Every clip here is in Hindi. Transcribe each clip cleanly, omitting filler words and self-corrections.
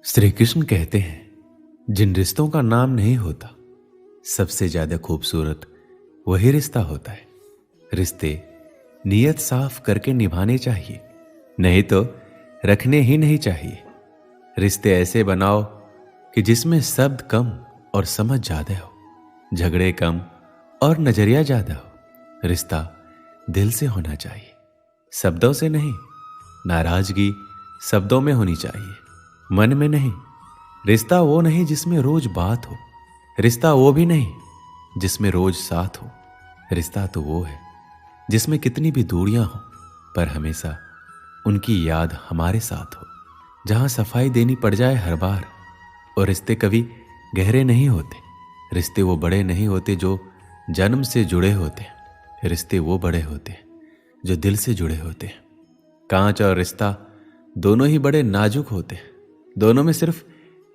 श्री कृष्ण कहते हैं जिन रिश्तों का नाम नहीं होता सबसे ज्यादा खूबसूरत वही रिश्ता होता है। रिश्ते नीयत साफ करके निभाने चाहिए, नहीं तो रखने ही नहीं चाहिए। रिश्ते ऐसे बनाओ कि जिसमें शब्द कम और समझ ज्यादा हो, झगड़े कम और नजरिया ज्यादा हो। रिश्ता दिल से होना चाहिए, शब्दों से नहीं। नाराजगी शब्दों में होनी चाहिए, मन में नहीं। रिश्ता वो नहीं जिसमें रोज बात हो, रिश्ता वो भी नहीं जिसमें रोज साथ हो। रिश्ता तो वो है जिसमें कितनी भी दूरियां हो पर हमेशा उनकी याद हमारे साथ हो। जहां सफाई देनी पड़ जाए हर बार। और रिश्ते कभी गहरे नहीं होते, रिश्ते वो बड़े नहीं होते जो जन्म से जुड़े होते हैं। रिश्ते वो बड़े होते हैं जो दिल से जुड़े होते हैं। कांच और रिश्ता दोनों ही बड़े नाजुक होते हैं। दोनों में सिर्फ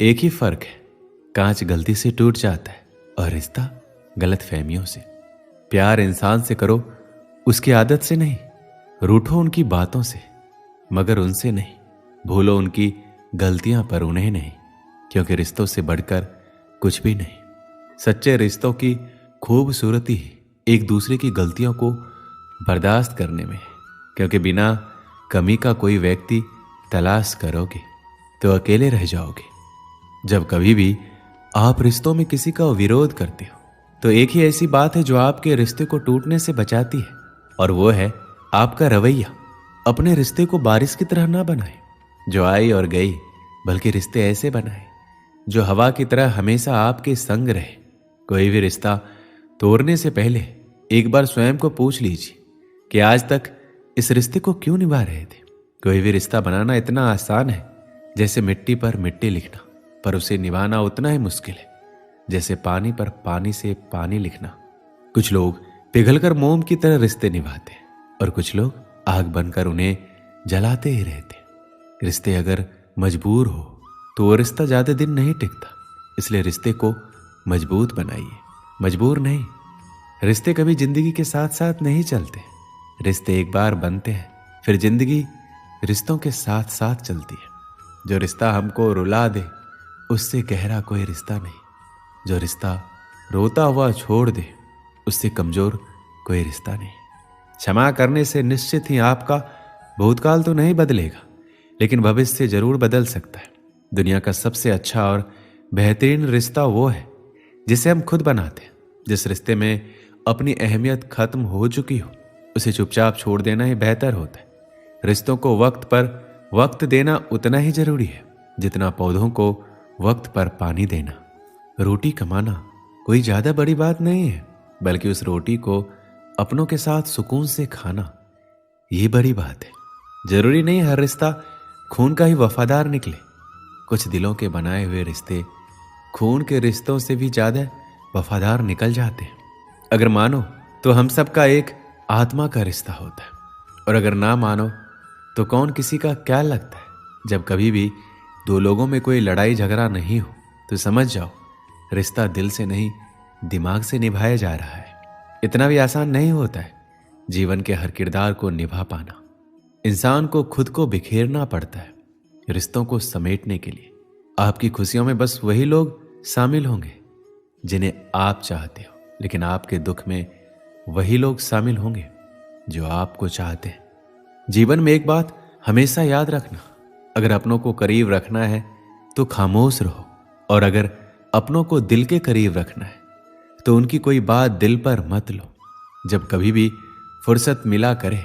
एक ही फर्क है, कांच गलती से टूट जाता है और रिश्ता गलत फहमियों से। प्यार इंसान से करो, उसकी आदत से नहीं। रूठो उनकी बातों से मगर उनसे नहीं। भूलो उनकी गलतियां पर उन्हें नहीं, क्योंकि रिश्तों से बढ़कर कुछ भी नहीं। सच्चे रिश्तों की खूबसूरती ही एक दूसरे की गलतियों को बर्दाश्त करने में है, क्योंकि बिना कमी का कोई व्यक्ति तलाश करोगे तो अकेले रह जाओगे। जब कभी भी आप रिश्तों में किसी का विरोध करते हो तो एक ही ऐसी बात है जो आपके रिश्ते को टूटने से बचाती है, और वो है आपका रवैया। अपने रिश्ते को बारिश की तरह ना बनाए जो आई और गई, बल्कि रिश्ते ऐसे बनाए जो हवा की तरह हमेशा आपके संग रहे। कोई भी रिश्ता तोड़ने से पहले एक बार स्वयं को पूछ लीजिए कि आज तक इस रिश्ते को क्यों निभा रहे थे। कोई भी रिश्ता बनाना इतना आसान है जैसे मिट्टी पर मिट्टी लिखना, पर उसे निभाना उतना ही मुश्किल है जैसे पानी पर पानी से पानी लिखना। कुछ लोग पिघलकर मोम की तरह रिश्ते निभाते हैं और कुछ लोग आग बनकर उन्हें जलाते ही रहते हैं। रिश्ते अगर मजबूर हो तो वो रिश्ता ज्यादा दिन नहीं टिकता, इसलिए रिश्ते को मजबूत बनाइए, मजबूर नहीं। रिश्ते कभी जिंदगी के साथ साथ नहीं चलते, रिश्ते एक बार बनते हैं फिर जिंदगी रिश्तों के साथ साथ चलती है। जो रिश्ता हमको रुला दे उससे गहरा कोई रिश्ता नहीं। जो रिश्ता रोता हुआ छोड़ दे उससे कमजोर कोई रिश्ता नहीं। क्षमा करने से निश्चित ही आपका भूतकाल तो नहीं बदलेगा, लेकिन भविष्य जरूर बदल सकता है। दुनिया का सबसे अच्छा और बेहतरीन रिश्ता वो है जिसे हम खुद बनाते हैं। जिस रिश्ते में अपनी अहमियत खत्म हो चुकी हो उसे चुपचाप छोड़ देना ही बेहतर होता है। रिश्तों को वक्त पर वक्त देना उतना ही जरूरी है जितना पौधों को वक्त पर पानी देना। रोटी कमाना कोई ज्यादा बड़ी बात नहीं है, बल्कि उस रोटी को अपनों के साथ सुकून से खाना ये बड़ी बात है। जरूरी नहीं हर रिश्ता खून का ही वफादार निकले। कुछ दिलों के बनाए हुए रिश्ते खून के रिश्तों से भी ज्यादा वफादार निकल जाते हैं। अगर मानो तो हम सबका एक आत्मा का रिश्ता होता है, और अगर ना मानो तो कौन किसी का क्या लगता है। जब कभी भी दो लोगों में कोई लड़ाई झगड़ा नहीं हो तो समझ जाओ रिश्ता दिल से नहीं दिमाग से निभाया जा रहा है। इतना भी आसान नहीं होता है जीवन के हर किरदार को निभा पाना। इंसान को खुद को बिखेरना पड़ता है रिश्तों को समेटने के लिए। आपकी खुशियों में बस वही लोग शामिल होंगे जिन्हें आप चाहते हो, लेकिन आपके दुख में वही लोग शामिल होंगे जो आपको चाहते हैं। जीवन में एक बात हमेशा याद रखना, अगर अपनों को करीब रखना है तो खामोश रहो, और अगर अपनों को दिल के करीब रखना है तो उनकी कोई बात दिल पर मत लो। जब कभी भी फुर्सत मिला करे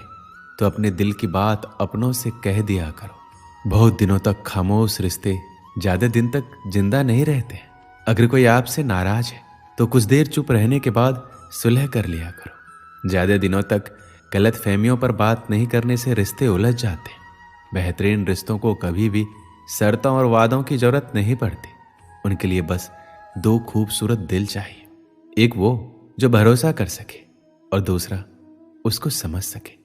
तो अपने दिल की बात अपनों से कह दिया करो। बहुत दिनों तक खामोश रिश्ते ज्यादा दिन तक जिंदा नहीं रहते। अगर कोई आपसे नाराज है तो कुछ देर चुप रहने के बाद सुलह कर लिया करो। ज्यादा दिनों तक गलत फहमियों पर बात नहीं करने से रिश्ते उलझ जाते हैं। बेहतरीन रिश्तों को कभी भी शर्तों और वादों की जरूरत नहीं पड़ती। उनके लिए बस दो खूबसूरत दिल चाहिए, एक वो जो भरोसा कर सके और दूसरा उसको समझ सके।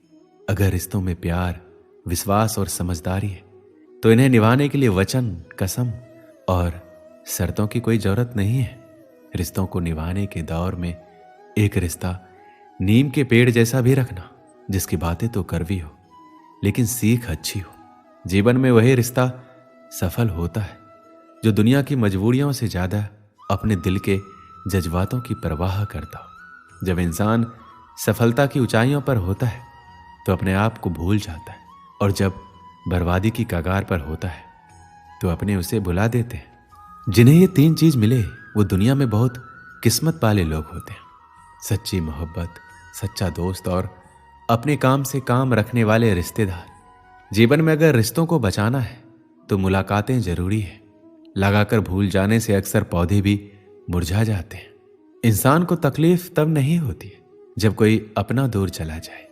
अगर रिश्तों में प्यार, विश्वास और समझदारी है तो इन्हें निभाने के लिए वचन, कसम और शर्तों की कोई जरूरत नहीं है। रिश्तों को निभाने के दौर में एक रिश्ता नीम के पेड़ जैसा भी रखना, जिसकी बातें तो कड़वी हो लेकिन सीख अच्छी हो। जीवन में वही रिश्ता सफल होता है जो दुनिया की मजबूरियों से ज्यादा अपने दिल के जज्बातों की परवाह करता हो। जब इंसान सफलता की ऊंचाइयों पर होता है तो अपने आप को भूल जाता है, और जब बर्बादी की कगार पर होता है तो अपने उसे भुला देते हैं। जिन्हें ये तीन चीज मिले वो दुनिया में बहुत किस्मत वाले लोग होते हैं। सच्ची मोहब्बत, सच्चा दोस्त और अपने काम से काम रखने वाले रिश्तेदार। जीवन में अगर रिश्तों को बचाना है तो मुलाकातें जरूरी है। लगाकर भूल जाने से अक्सर पौधे भी मुरझा जाते हैं। इंसान को तकलीफ तब नहीं होती है जब कोई अपना दूर चला जाए,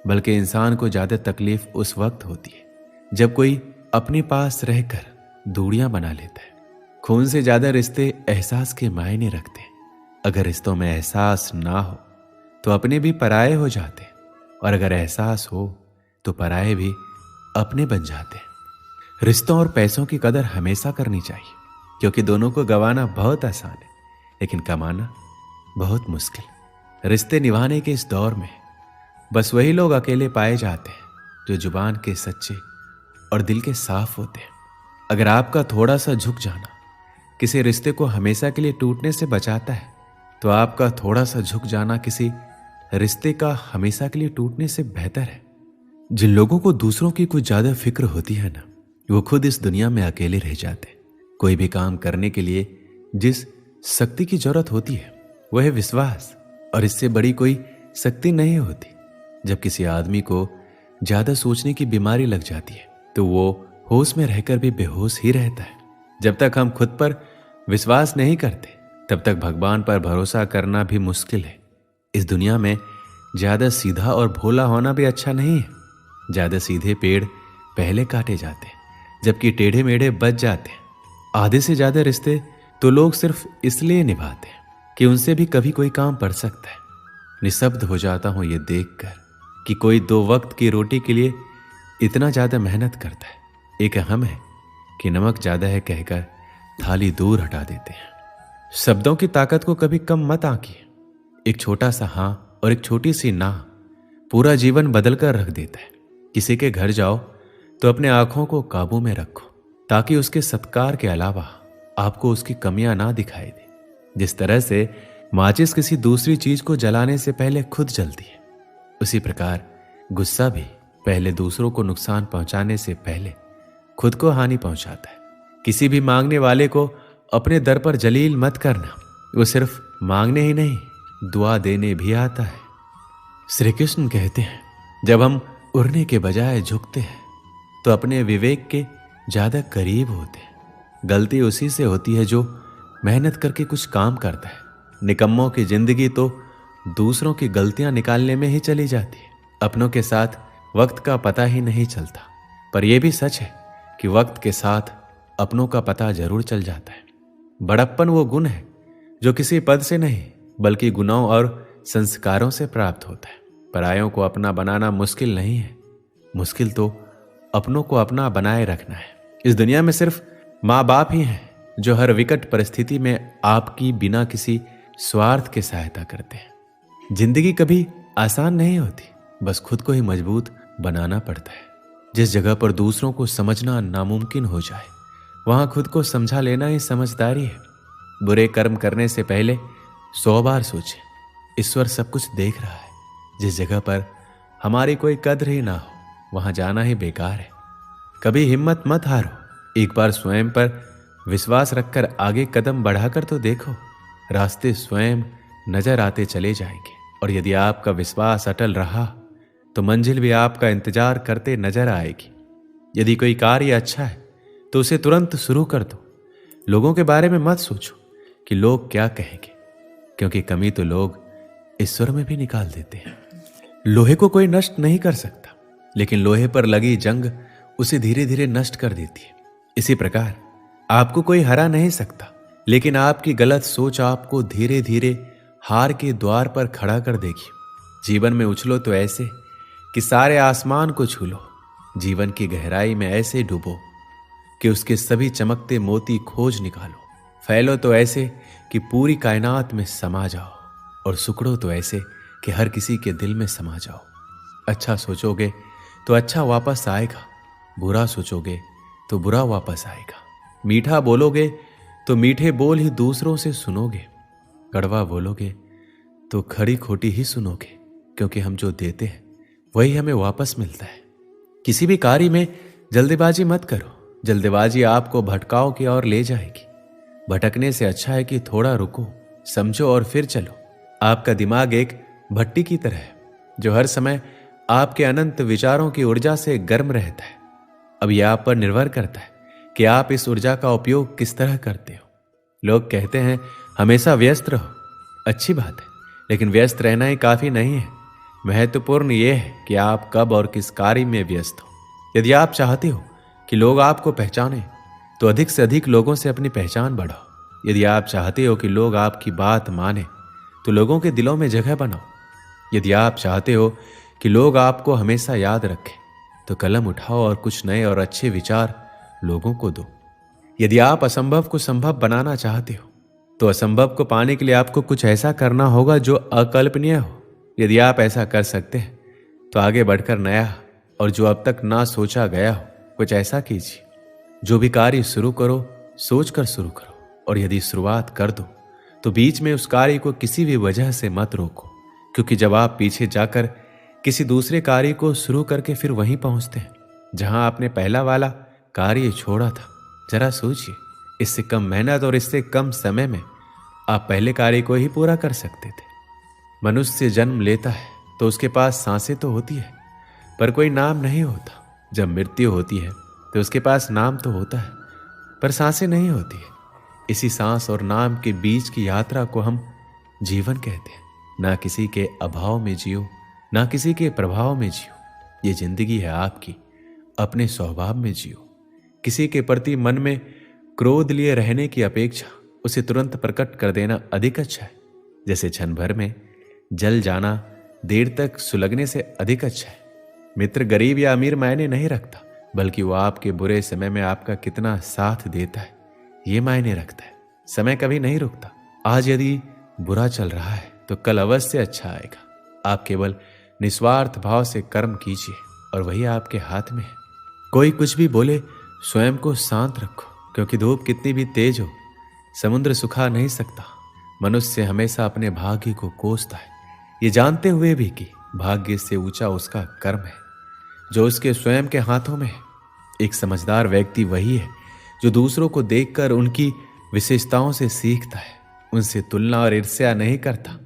बल्कि इंसान को ज्यादा तकलीफ उस वक्त होती है जब कोई अपने पास रहकर दूरियां बना लेता है। खून से ज्यादा रिश्ते एहसास के मायने रखते हैं। अगर रिश्तों में एहसास ना हो तो अपने भी पराये हो जाते हैं, और अगर एहसास हो तो पराये भी अपने बन जाते हैं। रिश्तों और पैसों की कदर हमेशा करनी चाहिए, क्योंकि दोनों को गंवाना बहुत आसान है लेकिन कमाना बहुत मुश्किल। रिश्ते निभाने के इस दौर में बस वही लोग अकेले पाए जाते हैं जो जुबान के सच्चे और दिल के साफ होते हैं। अगर आपका थोड़ा सा झुक जाना किसी रिश्ते को हमेशा के लिए टूटने से बचाता है तो आपका थोड़ा सा झुक जाना किसी रिश्ते का हमेशा के लिए टूटने से बेहतर है। जिन लोगों को दूसरों की कुछ ज्यादा फिक्र होती है ना, वो खुद इस दुनिया में अकेले रह जाते हैं। कोई भी काम करने के लिए जिस शक्ति की जरूरत होती है वह है विश्वास, और इससे बड़ी कोई शक्ति नहीं होती। जब किसी आदमी को ज्यादा सोचने की बीमारी लग जाती है तो वो होश में रहकर भी बेहोश ही रहता है। जब तक हम खुद पर विश्वास नहीं करते तब तक भगवान पर भरोसा करना भी मुश्किल है। इस दुनिया में ज्यादा सीधा और भोला होना भी अच्छा नहीं है। ज्यादा सीधे पेड़ पहले काटे जाते हैं, जबकि टेढ़े मेढ़े बच जाते हैं। आधे से ज्यादा रिश्ते तो लोग सिर्फ इसलिए निभाते हैं कि उनसे भी कभी कोई काम पड़ सकता है। निशब्द हो जाता हूं ये देखकर कि कोई दो वक्त की रोटी के लिए इतना ज्यादा मेहनत करता है। एक हम है कि नमक ज्यादा है कहकर थाली दूर हटा देते हैं। शब्दों की ताकत को कभी कम मत आंकिए। एक छोटा सा हां और एक छोटी सी ना पूरा जीवन बदल कर रख देता है। किसी के घर जाओ तो अपने आंखों को काबू में रखो, ताकि उसके सत्कार के अलावा आपको उसकी कमियां ना दिखाई दे। जिस तरह से माचिस किसी दूसरी चीज को जलाने से पहले खुद जलती है, उसी प्रकार गुस्सा भी पहले दूसरों को नुकसान पहुंचाने से पहले खुद को हानि पहुंचाता है। किसी भी मांगने वाले को अपने दर पर जलील मत करना। वो सिर्फ मांगने ही नहीं, दुआ देने भी आता है। श्री कृष्ण कहते हैं, जब हम उड़ने के बजाय झुकते हैं तो अपने विवेक के ज्यादा करीब होते हैं। गलती उसी से होती है जो मेहनत करके कुछ काम करता है। निकम्मों की जिंदगी तो दूसरों की गलतियां निकालने में ही चली जाती है। अपनों के साथ वक्त का पता ही नहीं चलता, पर यह भी सच है कि वक्त के साथ अपनों का पता जरूर चल जाता है। बड़प्पन वो गुण है जो किसी पद से नहीं बल्कि गुणों और संस्कारों से प्राप्त होता है। परायों को अपना बनाना मुश्किल नहीं है, मुश्किल तो अपनों को अपना बनाए रखना है। इस दुनिया में सिर्फ माँ बाप ही हैं जो हर विकट परिस्थिति में आपकी बिना किसी स्वार्थ के सहायता करते हैं। जिंदगी कभी आसान नहीं होती, बस खुद को ही मजबूत बनाना पड़ता है। जिस जगह पर दूसरों को समझना नामुमकिन हो जाए वहां खुद को समझा लेना ही समझदारी है। बुरे कर्म करने से पहले 100 बार सोचें, ईश्वर सब कुछ देख रहा है। जिस जगह पर हमारी कोई कद्र ही ना हो वहां जाना ही बेकार है। कभी हिम्मत मत हारो, एक बार स्वयं पर विश्वास रखकर आगे कदम बढ़ाकर तो देखो। रास्ते स्वयं नजर आते चले जाएंगे, और यदि आपका विश्वास अटल रहा तो मंजिल भी आपका इंतजार करते नजर आएगी। यदि कोई कार्य अच्छा है तो उसे तुरंत शुरू कर दो। लोगों के बारे में मत सोचो कि लोग क्या कहेंगे, क्योंकि कमी तो लोग ईश्वर में भी निकाल देते हैं। लोहे को कोई नष्ट नहीं कर सकता, लेकिन लोहे पर लगी जंग उसे धीरे धीरे नष्ट कर देती है। इसी प्रकार आपको कोई हरा नहीं सकता, लेकिन आपकी गलत सोच आपको धीरे धीरे हार के द्वार पर खड़ा कर देगी। जीवन में उछलो तो ऐसे कि सारे आसमान को छू लो। जीवन की गहराई में ऐसे डूबो कि उसके सभी चमकते मोती खोज निकालो। फैलो तो ऐसे कि पूरी कायनात में समा जाओ, और सुकड़ो तो ऐसे कि हर किसी के दिल में समा जाओ। अच्छा सोचोगे तो अच्छा वापस आएगा, बुरा सोचोगे तो बुरा वापस आएगा। मीठा बोलोगे तो मीठे बोल ही दूसरों से सुनोगे, कड़वा बोलोगे तो खड़ी खोटी ही सुनोगे, क्योंकि हम जो देते हैं वही हमें वापस मिलता है। किसी भी कार्य में जल्दबाजी मत करो, जल्दबाजी आपको भटकाव की ओर ले जाएगी। भटकने से अच्छा है कि थोड़ा रुको, समझो और फिर चलो। आपका दिमाग एक भट्टी की तरह है जो हर समय आपके अनंत विचारों की ऊर्जा से गर्म रहता है। अब यह आप पर निर्भर करता है कि आप इस ऊर्जा का उपयोग किस तरह करते हो। लोग कहते हैं हमेशा व्यस्त रहो, अच्छी बात है, लेकिन व्यस्त रहना ही काफी नहीं है। महत्वपूर्ण यह है कि आप कब और किस कार्य में व्यस्त हो। यदि आप चाहते हो कि लोग आपको पहचाने तो अधिक से अधिक लोगों से अपनी पहचान बढ़ाओ। यदि आप चाहते हो कि लोग आपकी बात माने तो लोगों के दिलों में जगह बनाओ। यदि आप चाहते हो कि लोग आपको हमेशा याद रखें तो कलम उठाओ और कुछ नए और अच्छे विचार लोगों को दो। यदि आप असंभव को संभव बनाना चाहते हो तो असंभव को पाने के लिए आपको कुछ ऐसा करना होगा जो अकल्पनीय हो। यदि आप ऐसा कर सकते हैं तो आगे बढ़कर नया और जो अब तक ना सोचा गया हो कुछ ऐसा कीजिए। जो भी कार्य शुरू करो सोच कर शुरू करो, और यदि शुरुआत कर दो तो बीच में उस कार्य को किसी भी वजह से मत रोको, क्योंकि जब आप पीछे जाकर किसी दूसरे कार्य को शुरू करके फिर वहीं पहुंचते हैं जहां आपने पहला वाला कार्य छोड़ा था। जरा सोचिए, इससे कम मेहनत और इससे कम समय में आप पहले कार्य को ही पूरा कर सकते थे। मनुष्य जन्म लेता है तो उसके पास सांसें तो होती है पर कोई नाम नहीं होता। जब मृत्यु होती है तो उसके पास नाम तो होता है पर सांसें नहीं होती है। इसी सांस और नाम के बीच की यात्रा को हम जीवन कहते हैं। ना किसी के अभाव में जियो, ना किसी के प्रभाव में जियो। ये जिंदगी है आपकी, अपने स्वभाव में जियो। किसी के प्रति मन में क्रोध लिए रहने की अपेक्षा उसे तुरंत प्रकट कर देना अधिक अच्छा है। जैसे क्षण भर में जल जाना देर तक सुलगने से अधिक अच्छा है। मित्र गरीब या अमीर मायने नहीं रखता, बल्कि वो आपके बुरे समय में आपका कितना साथ देता है ये मायने रखता है। समय कभी नहीं रुकता। आज यदि बुरा चल रहा है तो कल अवश्य अच्छा आएगा। आप केवल निस्वार्थ भाव से कर्म कीजिए और वही आपके हाथ में है। कोई कुछ भी बोले स्वयं को शांत रखो, क्योंकि धूप कितनी भी तेज हो समुद्र सुखा नहीं सकता। मनुष्य हमेशा अपने भाग्य को कोसता है, ये जानते हुए भी कि भाग्य से ऊंचा उसका कर्म है जो उसके स्वयं के हाथों में है। एक समझदार व्यक्ति वही है जो दूसरों को देखकर उनकी विशेषताओं से सीखता है, उनसे तुलना और ईर्ष्या नहीं करता।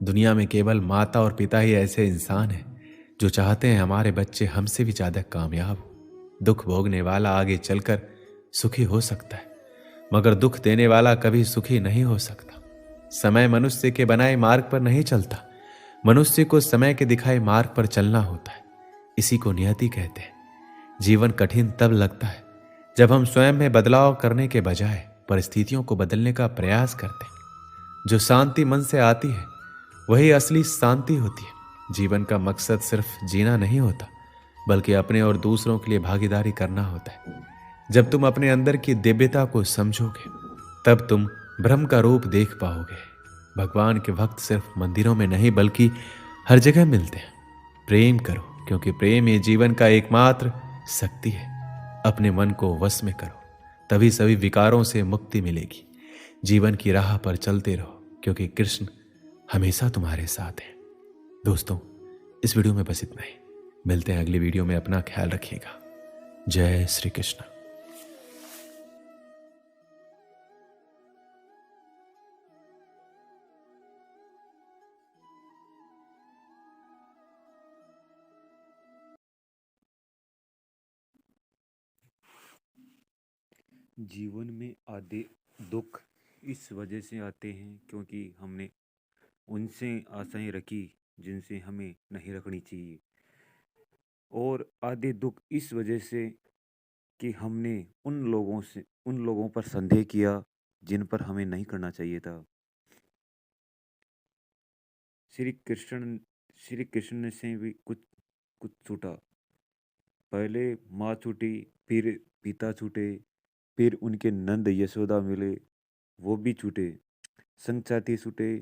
दुनिया में केवल माता और पिता ही ऐसे इंसान हैं जो चाहते हैं हमारे बच्चे हमसे भी ज्यादा कामयाब हो। दुख भोगने वाला आगे चलकर सुखी हो सकता है, मगर दुख देने वाला कभी सुखी नहीं हो सकता। समय मनुष्य के बनाए मार्ग पर नहीं चलता, मनुष्य को समय के दिखाए मार्ग पर चलना होता है। इसी को नियति कहते हैं। जीवन कठिन तब लगता है जब हम स्वयं में बदलाव करने के बजाय परिस्थितियों को बदलने का प्रयास करते हैं। जो शांति मन से आती है वही असली शांति होती है। जीवन का मकसद सिर्फ जीना नहीं होता, बल्कि अपने और दूसरों के लिए भागीदारी करना होता है। जब तुम अपने अंदर की दिव्यता को समझोगे तब तुम ब्रह्म का रूप देख पाओगे। भगवान के भक्त सिर्फ मंदिरों में नहीं बल्कि हर जगह मिलते हैं। प्रेम करो, क्योंकि प्रेम ये जीवन का एकमात्र शक्ति है। अपने मन को वश में करो, तभी सभी विकारों से मुक्ति मिलेगी। जीवन की राह पर चलते रहो, क्योंकि कृष्ण हमेशा तुम्हारे साथ है। दोस्तों, इस वीडियो में बस इतना ही। मिलते हैं अगली वीडियो में। अपना ख्याल रखिएगा। जय श्री कृष्ण। जीवन में आधे दुख इस वजह से आते हैं क्योंकि हमने उनसे आशाएं रखी जिनसे हमें नहीं रखनी चाहिए, और आधे दुख इस वजह से कि हमने उन लोगों पर संदेह किया जिन पर हमें नहीं करना चाहिए था। श्री कृष्ण श्री कृष्ण से भी कुछ कुछ छूटा। पहले माँ छूटी, फिर पिता छूटे, फिर उनके नंद यशोदा मिले, वो भी छूटे। संग साथी छूटे,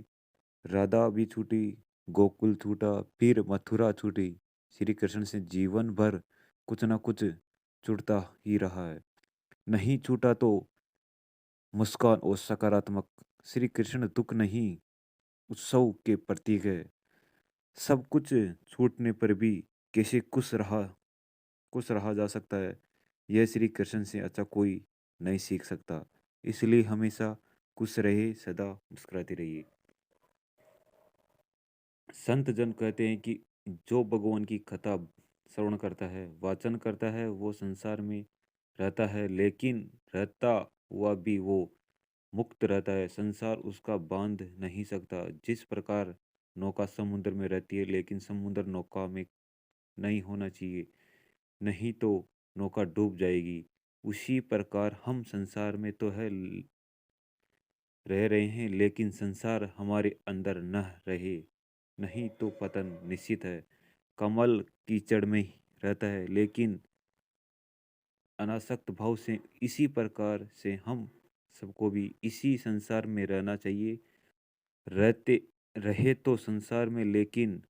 राधा भी छूटी, गोकुल छूटा, फिर मथुरा छूटी। श्री कृष्ण से जीवन भर कुछ ना कुछ छूटता ही रहा है। नहीं छूटा तो मुस्कान और सकारात्मक। श्री कृष्ण दुख नहीं, उत्सव के प्रतीक है। सब कुछ छूटने पर भी कैसे खुश रहा जा सकता है, यह श्री कृष्ण से अच्छा कोई नहीं सीख सकता। इसलिए हमेशा खुश रहे, सदा मुस्कुराते रहिए। संत जन कहते हैं कि जो भगवान की कथा श्रवण करता है, वाचन करता है, वो संसार में रहता है, लेकिन रहता हुआ भी वो मुक्त रहता है। संसार उसका बांध नहीं सकता। जिस प्रकार नौका समुद्र में रहती है, लेकिन समुद्र नौका में नहीं होना चाहिए, नहीं तो नौका डूब जाएगी। उसी प्रकार हम संसार में तो रह रहे हैं, लेकिन संसार हमारे अंदर न रहे, नहीं तो पतन निश्चित है। कमल कीचड़ में ही रहता है, लेकिन अनासक्त भाव से इसी प्रकार से हम सबको भी इसी संसार में रहना चाहिए। रहते रहे तो संसार में, लेकिन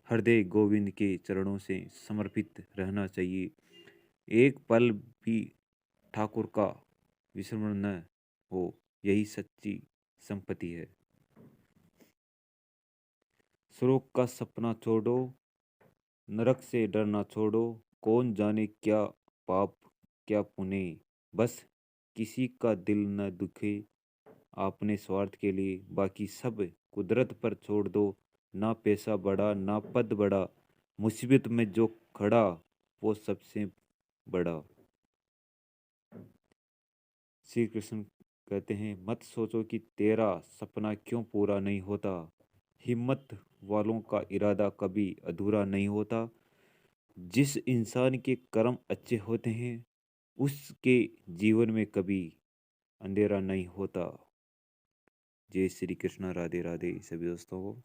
हृदय गोविंद के चरणों से समर्पित रहना चाहिए। एक पल भी ठाकुर का विस्मरण न हो, यही सच्ची संपत्ति है। स्वर्ग का सपना छोड़ो, नरक से डरना छोड़ो। कौन जाने क्या पाप क्या पुण्य, बस किसी का दिल न दुखे अपने स्वार्थ के लिए। बाकी सब कुदरत पर छोड़ दो। ना पैसा बड़ा ना पद बड़ा, मुसीबत में जो खड़ा वो सबसे बड़ा। श्री कृष्ण कहते हैं, मत सोचो कि तेरा सपना क्यों पूरा नहीं होता। हिम्मत वालों का इरादा कभी अधूरा नहीं होता। जिस इंसान के कर्म अच्छे होते हैं, उसके जीवन में कभी अंधेरा नहीं होता। जय श्री कृष्ण। राधे राधे सभी दोस्तों को।